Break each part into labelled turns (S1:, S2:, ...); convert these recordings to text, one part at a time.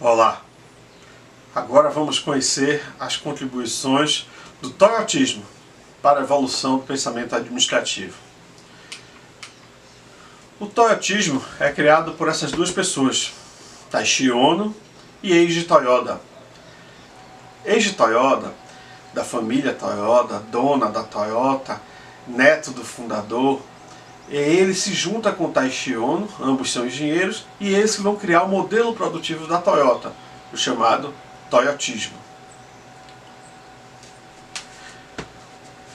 S1: Olá! Agora vamos conhecer as contribuições do toyotismo para a evolução do pensamento administrativo. O toyotismo é criado por essas duas pessoas, Taishi Ohno e Eiji Toyoda. Eiji Toyoda, da família Toyoda, dona da Toyota, neto do fundador, ele se junta com Taishi Ohno, ambos são engenheiros, e eles vão criar o modelo produtivo da Toyota, o chamado toyotismo.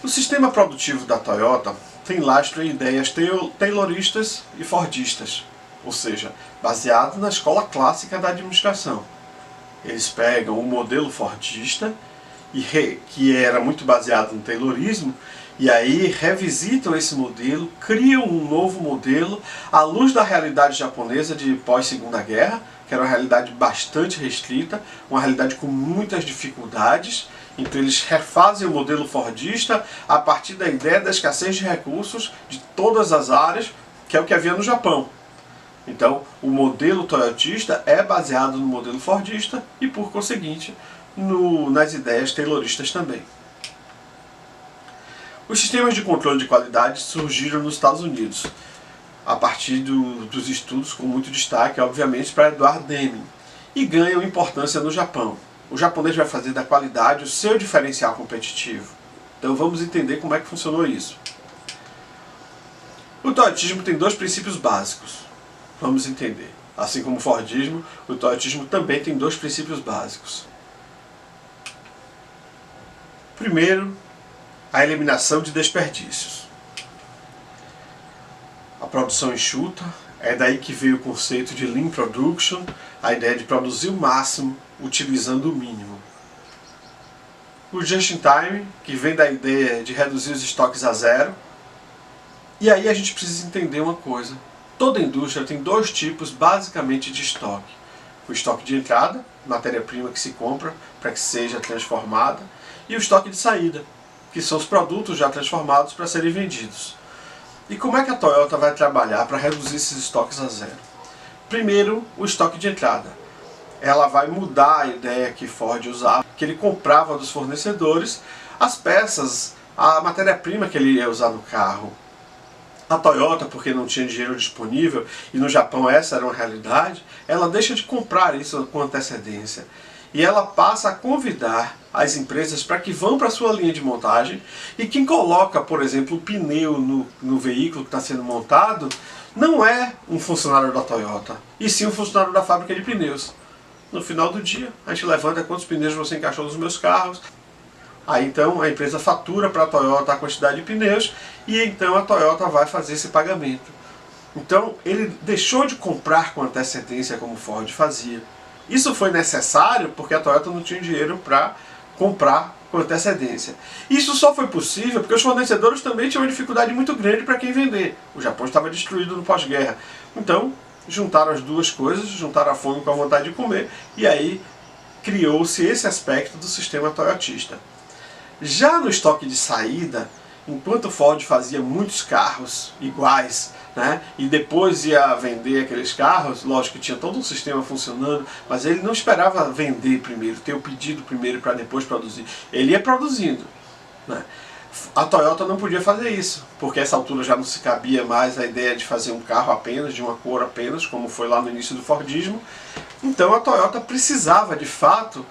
S1: O sistema produtivo da Toyota tem lastro em ideias tayloristas e fordistas, ou seja, baseado na escola clássica da administração. Eles pegam o modelo fordista, que era muito baseado no taylorismo, e aí revisitam esse modelo, criam um novo modelo à luz da realidade japonesa de pós-Segunda Guerra, que era uma realidade bastante restrita, uma realidade com muitas dificuldades. Então eles refazem o modelo fordista a partir da ideia da escassez de recursos de todas as áreas, que é o que havia no Japão. Então o modelo toyotista é baseado no modelo fordista e, por conseguinte, nas ideias tayloristas também. Os sistemas de controle de qualidade surgiram nos Estados Unidos, a partir dos estudos com muito destaque, obviamente, para Edward Deming, e ganham importância no Japão. O japonês vai fazer da qualidade o seu diferencial competitivo. Então vamos entender como é que funcionou isso. O toyotismo tem dois princípios básicos. Vamos entender. Assim como o fordismo, o toyotismo também tem dois princípios básicos. Primeiro, a eliminação de desperdícios. A produção enxuta, é daí que veio o conceito de Lean Production, a ideia de produzir o máximo utilizando o mínimo. O Just in Time, que vem da ideia de reduzir os estoques a zero. E aí a gente precisa entender uma coisa. Toda indústria tem dois tipos basicamente de estoque. O estoque de entrada, matéria-prima que se compra para que seja transformada, e o estoque de saída, que são os produtos já transformados para serem vendidos. E como é que a Toyota vai trabalhar para reduzir esses estoques a zero? Primeiro, o estoque de entrada. Ela vai mudar a ideia que Ford usava, que ele comprava dos fornecedores as peças, a matéria-prima que ele ia usar no carro. A Toyota, porque não tinha dinheiro disponível, e no Japão essa era uma realidade, ela deixa de comprar isso com antecedência. E ela passa a convidar as empresas para que vão para a sua linha de montagem, e quem coloca, por exemplo, o pneu no veículo que está sendo montado não é um funcionário da Toyota, e sim um funcionário da fábrica de pneus. No final do dia, a gente levanta quantos pneus você encaixou nos meus carros. Aí então a empresa fatura para a Toyota a quantidade de pneus, e então a Toyota vai fazer esse pagamento. Então ele deixou de comprar com antecedência como Ford fazia. Isso foi necessário porque a Toyota não tinha dinheiro para comprar com antecedência. Isso só foi possível porque os fornecedores também tinham uma dificuldade muito grande para quem vender. O Japão estava destruído no pós-guerra. Então juntaram as duas coisas, juntaram a fome com a vontade de comer, e aí criou-se esse aspecto do sistema toyotista. Já no estoque de saída, enquanto Ford fazia muitos carros iguais, e depois ia vender aqueles carros, lógico que tinha todo um sistema funcionando, mas ele não esperava vender primeiro, ter o pedido primeiro para depois produzir. Ele ia produzindo. A Toyota não podia fazer isso, porque a essa altura já não se cabia mais a ideia de fazer um carro apenas, de uma cor apenas, como foi lá no início do Fordismo. Então a Toyota precisava, de fato,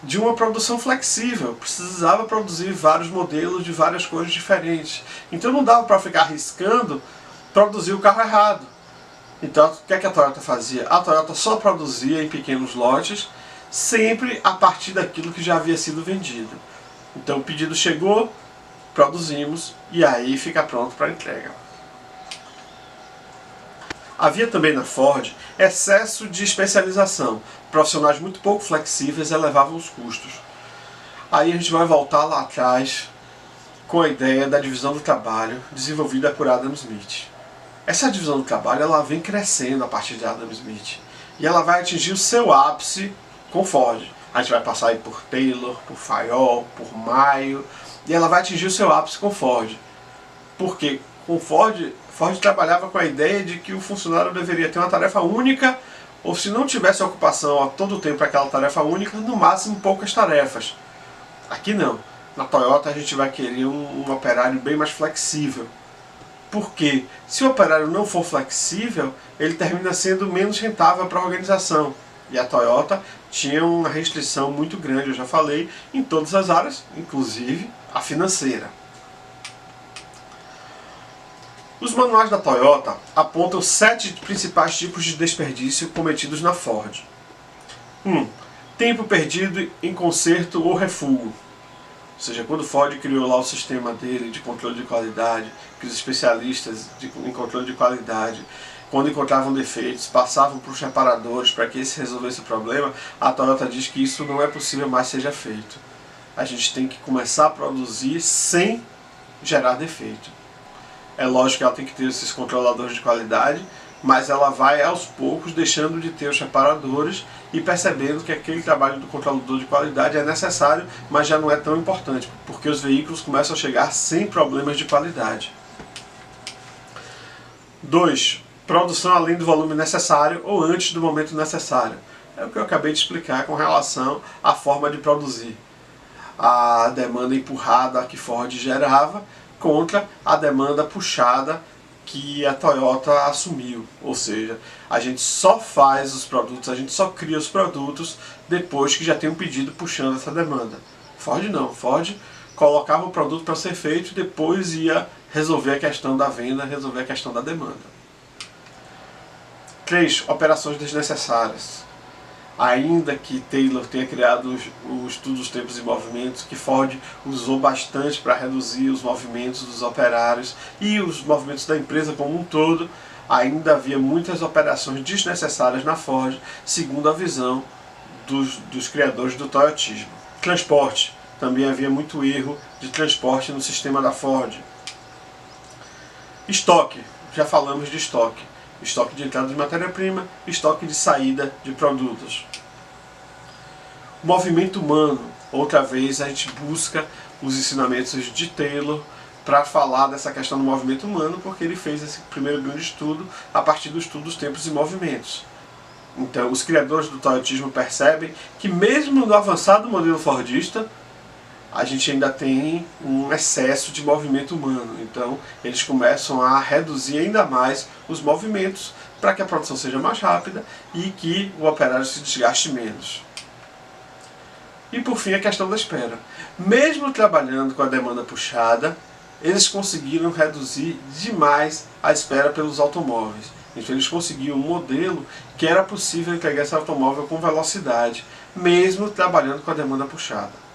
S1: de uma produção flexível, precisava produzir vários modelos de várias cores diferentes. Então não dava para ficar arriscando produzir o carro errado. Então o que é que a Toyota fazia? A Toyota só produzia em pequenos lotes, sempre a partir daquilo que já havia sido vendido. Então o pedido chegou, produzimos, e aí fica pronto para entrega. Havia também na Ford excesso de especialização. Profissionais muito pouco flexíveis elevavam os custos. Aí a gente vai voltar lá atrás com a ideia da divisão do trabalho desenvolvida por Adam Smith. Essa divisão do trabalho ela vem crescendo a partir de Adam Smith. E ela vai atingir o seu ápice com Ford. A gente vai passar aí por Taylor, por Fayol, por Mayo, e ela vai atingir o seu ápice com Ford. Porque com Ford trabalhava com a ideia de que o funcionário deveria ter uma tarefa única, ou se não tivesse ocupação a todo tempo para aquela tarefa única, no máximo poucas tarefas. Aqui não. Na Toyota a gente vai querer um operário bem mais flexível. Porque se o operário não for flexível, ele termina sendo menos rentável para a organização. E a Toyota tinha uma restrição muito grande, eu já falei, em todas as áreas, inclusive a financeira. Os manuais da Toyota apontam 7 principais tipos de desperdício cometidos na Ford. 1. Tempo perdido em conserto ou refugo. Ou seja, quando o Ford criou lá o sistema dele de controle de qualidade, que os especialistas em controle de qualidade, quando encontravam defeitos, passavam para os reparadores para que eles resolvessem o problema, a Toyota diz que isso não é possível mais seja feito. A gente tem que começar a produzir sem gerar defeito. É lógico que ela tem que ter esses controladores de qualidade, mas ela vai aos poucos deixando de ter os reparadores e percebendo que aquele trabalho do controlador de qualidade é necessário, mas já não é tão importante, porque os veículos começam a chegar sem problemas de qualidade. 2. Produção além do volume necessário ou antes do momento necessário. É o que eu acabei de explicar com relação à forma de produzir. A demanda empurrada que Ford gerava contra a demanda puxada que a Toyota assumiu. Ou seja, a gente só faz os produtos, a gente só cria os produtos depois que já tem um pedido puxando essa demanda. Ford não. Ford colocava o produto para ser feito e depois ia resolver a questão da venda, resolver a questão da demanda. 3. Operações desnecessárias. Ainda que Taylor tenha criado o estudo dos tempos e movimentos, que Ford usou bastante para reduzir os movimentos dos operários e os movimentos da empresa como um todo, ainda havia muitas operações desnecessárias na Ford, segundo a visão dos criadores do toyotismo. Transporte. Também havia muito erro de transporte no sistema da Ford. Estoque. Já falamos de estoque. Estoque de entrada de matéria-prima, estoque de saída de produtos. Movimento humano. Outra vez a gente busca os ensinamentos de Taylor para falar dessa questão do movimento humano, porque ele fez esse primeiro grande estudo a partir do estudo dos tempos e movimentos. Então, os criadores do toyotismo percebem que mesmo no avançado modelo fordista, a gente ainda tem um excesso de movimento humano. Então, eles começam a reduzir ainda mais os movimentos para que a produção seja mais rápida e que o operário se desgaste menos. E por fim, a questão da espera. Mesmo trabalhando com a demanda puxada, eles conseguiram reduzir demais a espera pelos automóveis. Então eles conseguiram um modelo que era possível entregar esse automóvel com velocidade, mesmo trabalhando com a demanda puxada.